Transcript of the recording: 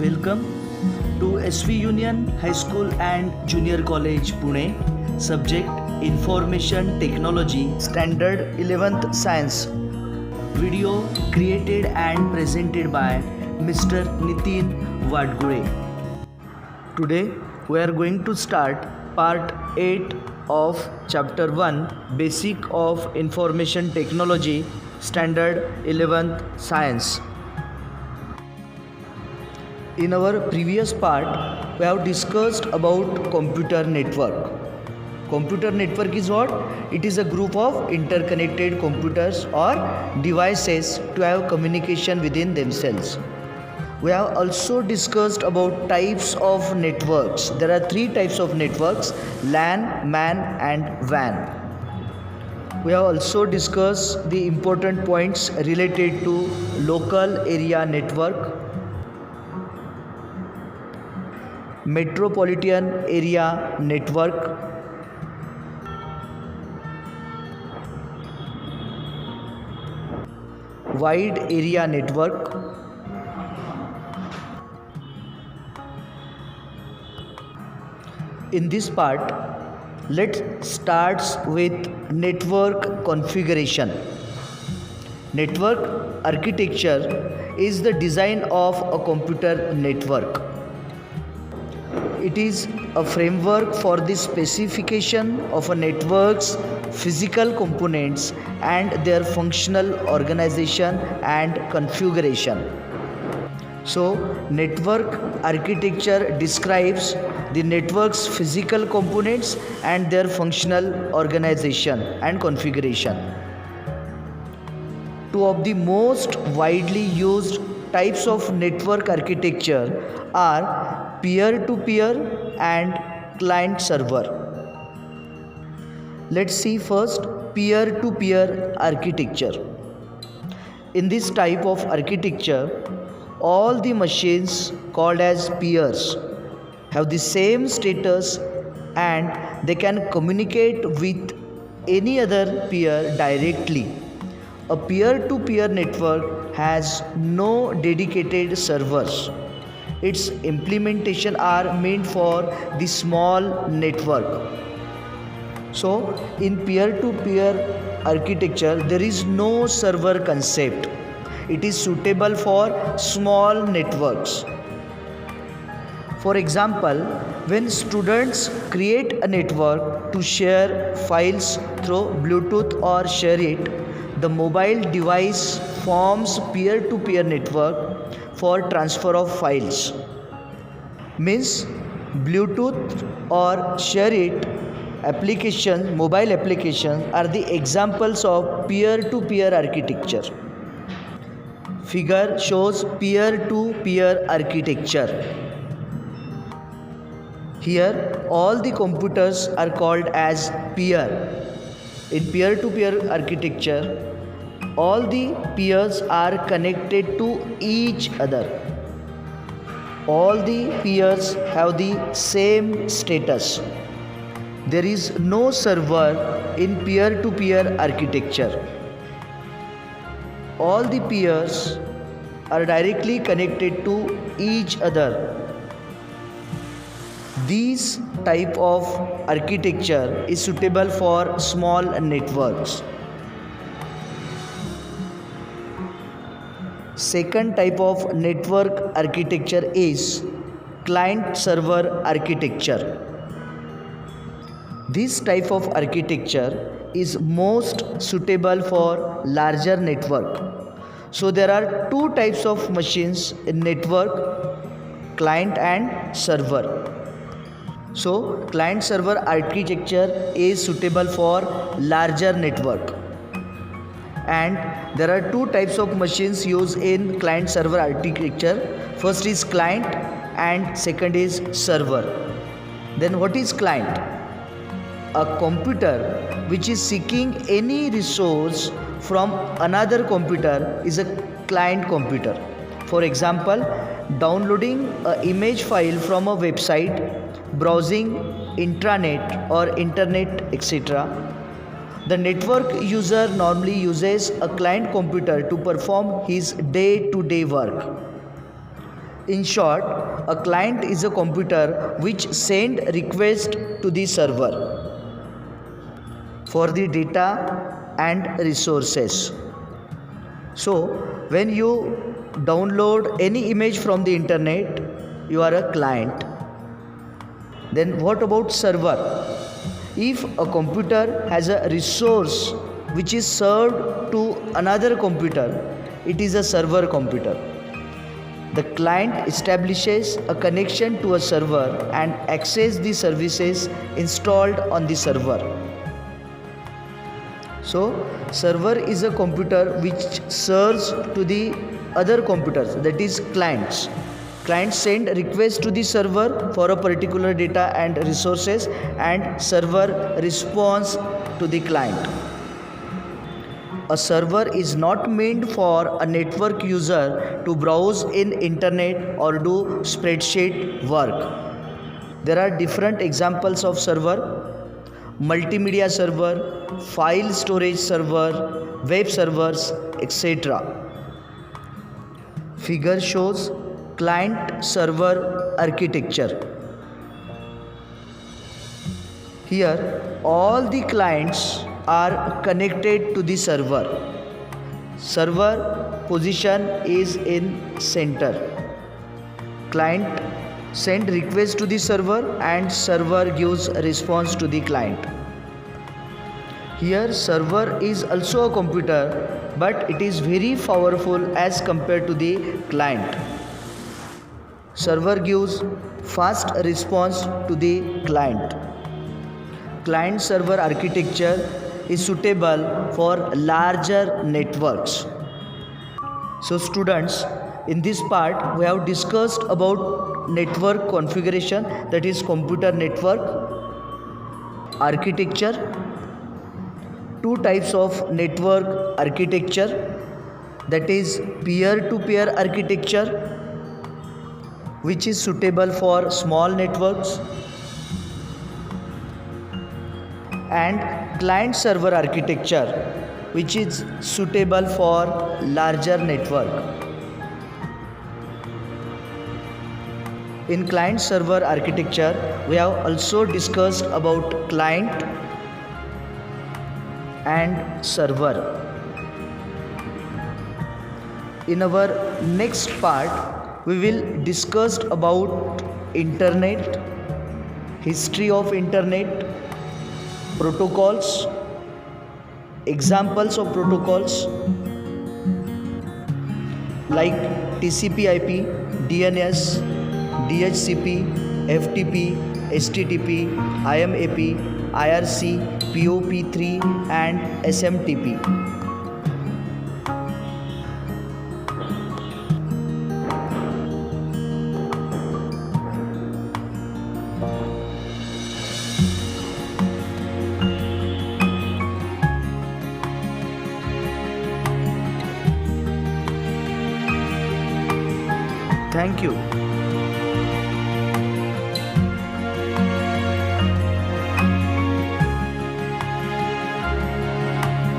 Welcome to SV Union High School and Junior College Pune. Subject Information Technology, Standard 11th Science. Video created and presented by Mr. Nitin Vadgure. Today we are going to start part 8 of chapter 1, Basic of Information Technology, Standard 11th Science. In our previous part, we have discussed about computer network. Computer network is what? It is a group of interconnected computers or devices to have communication within themselves. We have also discussed about types of networks. There are three types of networks: LAN, MAN and WAN. We have also discussed the important points related to local area network, metropolitan area network, wide area network, in this part, let's start with network configuration. Network architecture is the design of a computer network. It is a framework for the specification of a network's physical components and their functional organization and configuration. So, network architecture describes the network's physical components and their functional organization and configuration. Two of the most widely used types of network architecture are peer-to-peer and client-server. Let's see first peer-to-peer architecture. In this type of architecture, all the machines called as peers have the same status and they can communicate with any other peer directly. A peer-to-peer network has no dedicated servers. Its implementation are meant for the small network. So, in peer-to-peer architecture, there is no server concept. It is suitable for small networks. For example, when students create a network to share files through Bluetooth or share it, the mobile device forms peer-to-peer network for transfer of files. Means Bluetooth or share it application, mobile applications are the examples of peer-to-peer architecture. Figure shows peer-to-peer architecture. Here all the computers are called as peer. In peer-to-peer architecture, all the peers are connected to each other. All the peers have the same status. There is no server in peer-to-peer architecture. All the peers are directly connected to each other. This type of architecture is suitable for small networks. Second type of network architecture is client-server architecture. This type of architecture is most suitable for larger network. So there are two types of machines in network: client and server. So client-server architecture is suitable for larger network. And there are two types of machines used in client-server architecture. First is client and second is server. Then what is client? A computer which is seeking any resource from another computer is a client computer. For example, downloading an image file from a website, browsing intranet or internet, etc. The network user normally uses a client computer to perform his day-to-day work. In short, a client is a computer which send request to the server for the data and resources. So when you download any image from the internet, you are a client. Then what about server? If a computer has a resource which is served to another computer, it is a server computer. The client establishes a connection to a server and access the services installed on the server. So server is a computer which serves to the other computers, that is clients. Clients send requests to the server for a particular data and resources, and server responds to the client. A server is not meant for a network user to browse in internet or do spreadsheet work. There are different examples of server: multimedia server, file storage server, web servers, etc. Figure shows client server architecture. Here all the clients are connected to the server. Server position is in center. Client send request to the server and server gives response to the client. Here server is also a computer, but it is very powerful as compared to the client. Server gives fast response to the client. Client server architecture is suitable for larger networks. So students, in this part we have discussed about network configuration, that is computer network architecture, two types of network architecture, that is peer-to-peer architecture, which is suitable for small networks, and client server architecture, which is suitable for larger network. In client server architecture, we have also discussed about client and server. In our next part, we will discuss about internet, history of internet, protocols, examples of protocols like TCP/IP, DNS, DHCP, FTP, HTTP, IMAP, IRC, POP3 and SMTP. Thank you.